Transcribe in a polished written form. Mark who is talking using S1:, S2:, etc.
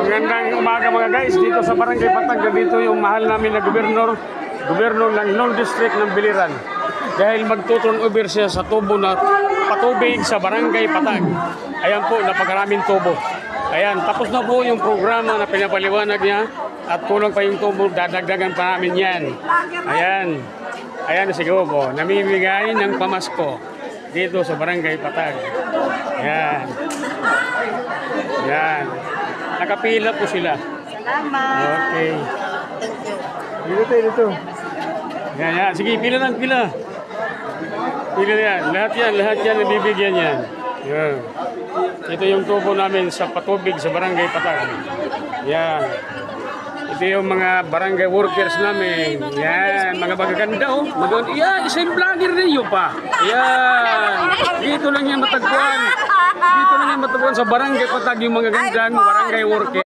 S1: Magandang umaga mga guys, dito sa Barangay Patag, dito yung mahal namin na gobernador ng Long District ng Biliran. Dahil magtuturn over siya sa tubo na patubig sa Barangay Patag. Ayan po, napakaraming tubo. Ayan, tapos na po yung programa na pinapaliwanag niya at kulang pa yung tubo, dadagdagan pa namin yan. Ayan, ayan siguro po, namimigay ng pamasko dito sa Barangay Patag. Ayan. Ayan. Nakapila po sila.
S2: Salamat.
S1: Okay. Dito. Yan, yan. Sige, pila lang, pila. Pila yan. Lahat yan, nabibigyan yan. Yan. Ito yung tubo namin sa patubig sa Barangay Patag. Yan. Ito yung mga barangay workers namin. Yan, mga magaganda oh. Yan, isang vlogger ninyo pa. Yan. Dito lang yan matagpuan. Dito lang yan matagpuan sa Barangay Patag yung mga gandang barangay workers.